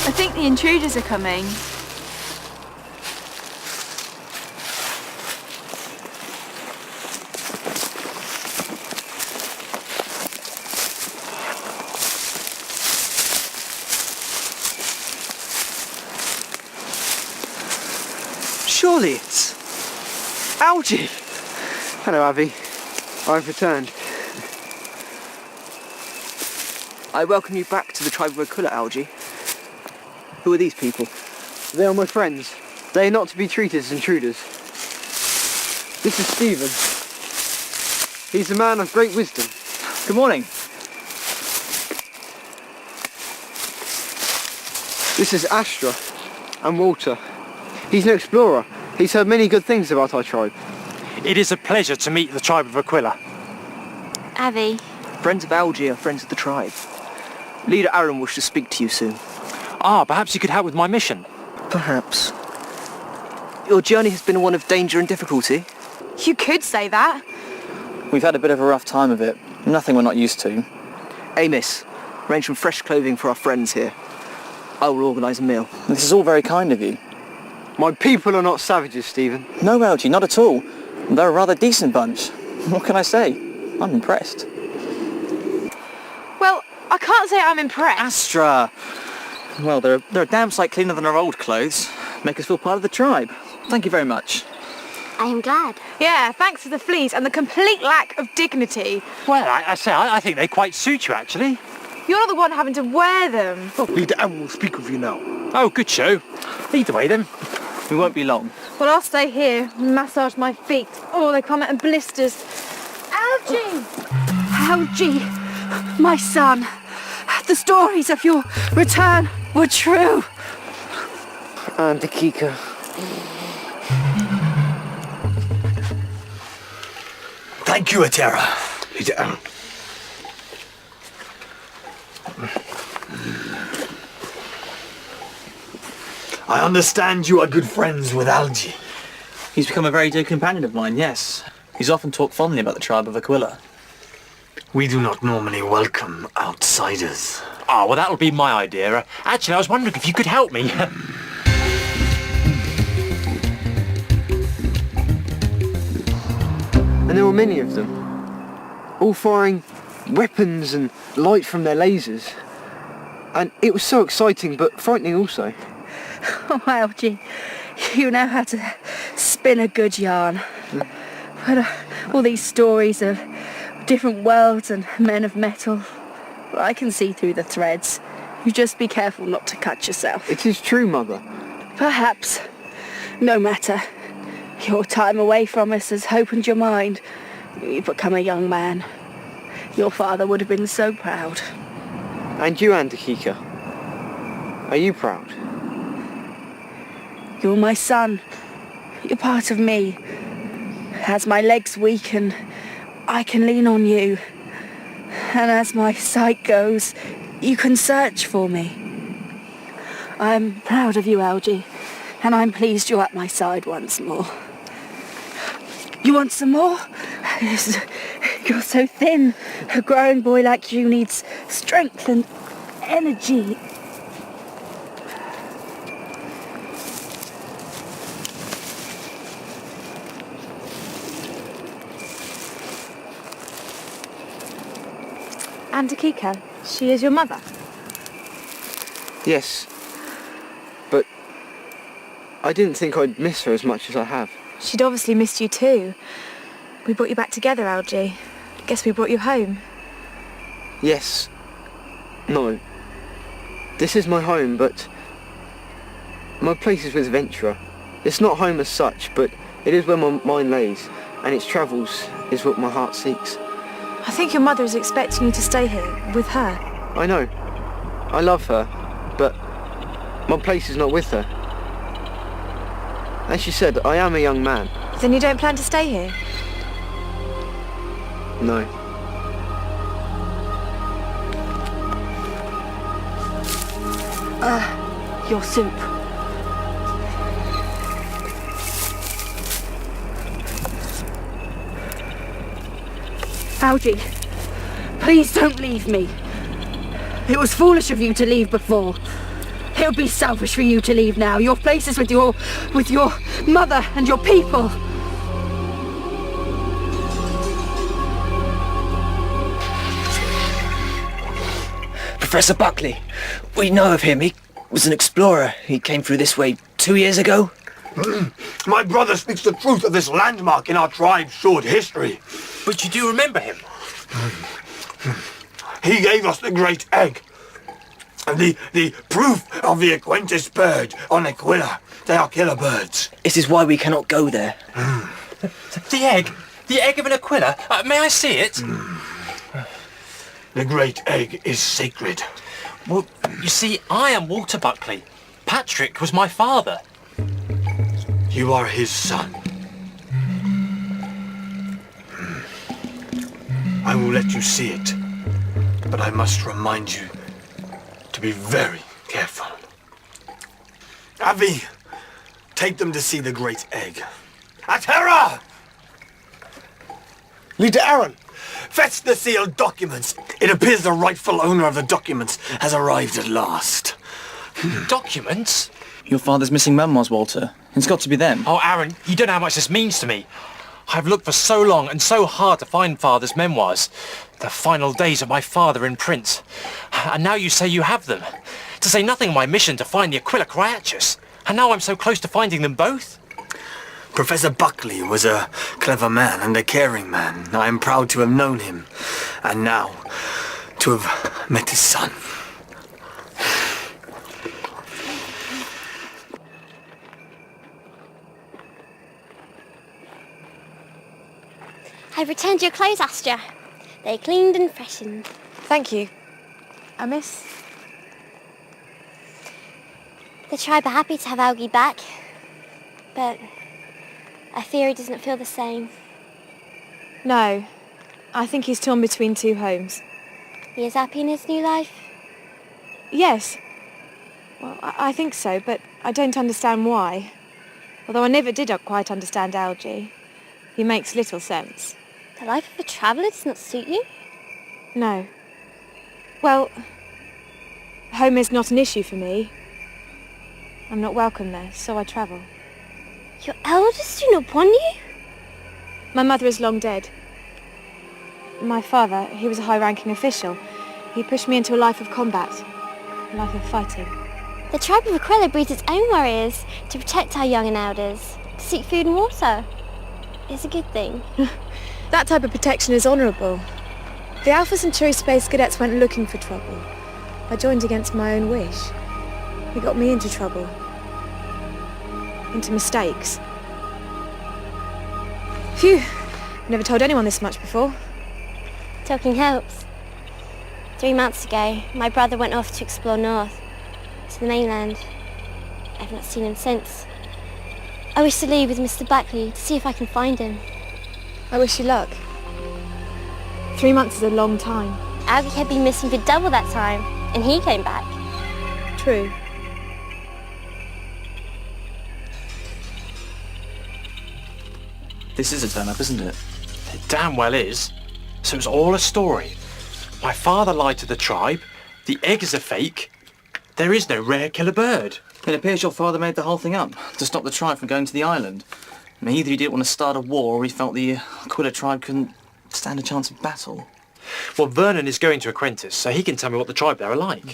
I think the intruders are coming. Surely it's Algy. Hello, Abby. I've returned. I welcome you back to the tribe of Aquila, Algy. Who are these people? They are my friends. They are not to be treated as intruders. This is Stephen. He's a man of great wisdom. Good morning. This is Astra and Walter. He's an explorer. He's heard many good things about our tribe. It is a pleasure to meet the tribe of Aquila. Abby. Friends of Algy are friends of the tribe. Leader Aaron wishes to speak to you soon. Ah, perhaps you could help with my mission. Perhaps. Your journey has been one of danger and difficulty. You could say that. We've had a bit of a rough time of it. Nothing we're not used to. Amos, arrange some fresh clothing for our friends here. I will organise a meal. This is all very kind of you. My people are not savages, Stephen. No, Algy, not at all. They're a rather decent bunch. What can I say? I'm impressed. Well, I can't say I'm impressed. Astra! Well, they're a damn sight cleaner than our old clothes. Make us feel part of the tribe. Thank you very much. I am glad. Yeah, thanks to the fleas and the complete lack of dignity. Well, I think they quite suit you, actually. You're not the one having to wear them. Leader Aaron will speak with you now. Oh, good show. Either way, then. We won't be long. Well, I'll stay here and massage my feet. Oh, they come out in blisters. Algy! Algy, my son, the stories of your return were true. And Akika. Thank you, Atera. Leader Aaron. I understand you are good friends with Algy. He's become a very dear companion of mine, yes. He's often talked fondly about the tribe of Aquila. We do not normally welcome outsiders. Ah, well, that'll be my idea. Actually, I was wondering if you could help me. And there were many of them, all firing weapons and light from their lasers. And it was so exciting, but frightening also. Oh, Algy, you know how to spin a good yarn. But all these stories of different worlds and men of metal, well, I can see through the threads. You just be careful not to cut yourself. It is true, Mother. Perhaps. No matter. Your time away from us has opened your mind. You've become a young man. Your father would have been so proud. And you, Akika. Are you proud? You're my son. You're part of me. As my legs weaken, I can lean on you. And as my sight goes, you can search for me. I'm proud of you, Algy, and I'm pleased you're at my side once more. You want some more? You're so thin. A growing boy like you needs strength and energy. And Akika, she is your mother. Yes. But I didn't think I'd miss her as much as I have. She'd obviously missed you too. We brought you back together, Algy. Guess we brought you home. Yes. No. This is my home, but my place is with Ventura. It's not home as such, but it is where my mind lays, and its travels is what my heart seeks. I think your mother is expecting you to stay here with her. I know. I love her, but my place is not with her. As she said, I am a young man. Then you don't plan to stay here? No. Your soup. Algy, please don't leave me. It was foolish of you to leave before. It would be selfish for you to leave now. Your place is with your mother and your people. Professor Buckley, we know of him. He was an explorer. He came through this way 2 years ago. My brother speaks the truth of this landmark in our tribe's short history. But you do remember him? He gave us the great egg. And the proof of the Aquentis bird on Aquila. They are killer birds. This is why we cannot go there. The egg? The egg of an Aquila? May I see it? The great egg is sacred. Well, you see, I am Walter Buckley. Patrick was my father. You are his son. I will let you see it, but I must remind you to be very careful. Avi, take them to see the great egg. Atera! Leader Aaron! Fetch the sealed documents. It appears the rightful owner of the documents has arrived at last. Documents? Your father's missing memoirs, Walter. It's got to be them. Oh, Aaron, you don't know how much this means to me. I've looked for so long and so hard to find Father's memoirs. The final days of my father in print. And now you say you have them. To say nothing of my mission to find the Aquila Criatus. And now I'm so close to finding them both. Professor Buckley was a clever man and a caring man. I am proud to have known him. And now, to have met his son. I've returned your clothes, Astra. They're cleaned and freshened. Thank you. Miss? The tribe are happy to have Algy back, but I fear he doesn't feel the same. No. I think he's torn between two homes. He is happy in his new life? Yes. Well, I think so, but I don't understand why. Although I never did quite understand Algy. He makes little sense. The life of a traveller does not suit you? No. Well, home is not an issue for me. I'm not welcome there, so I travel. Your elders do not want you? My mother is long dead. My father, he was a high-ranking official. He pushed me into a life of combat, a life of fighting. The tribe of Aquila breeds its own warriors to protect our young and elders, to seek food and water. It's a good thing. That type of protection is honourable. The Alpha Centauri Space Cadets went looking for trouble. I joined against my own wish. It got me into trouble. Into mistakes. Phew! Never told anyone this much before. Talking helps. 3 months ago, my brother went off to explore north, to the mainland. I've not seen him since. I wish to leave with Mr. Buckley to see if I can find him. I wish you luck. 3 months is a long time. Algy had been missing for double that time, and he came back. True. This is a turn-up, isn't it? It damn well is. So it's all a story. My father lied to the tribe. The egg is a fake. There is no rare killer bird. It appears your father made the whole thing up to stop the tribe from going to the island. I mean, either he didn't want to start a war or he felt the Aquila tribe couldn't stand a chance of battle. Well, Vernon is going to Aquentis, so he can tell me what the tribe there are like.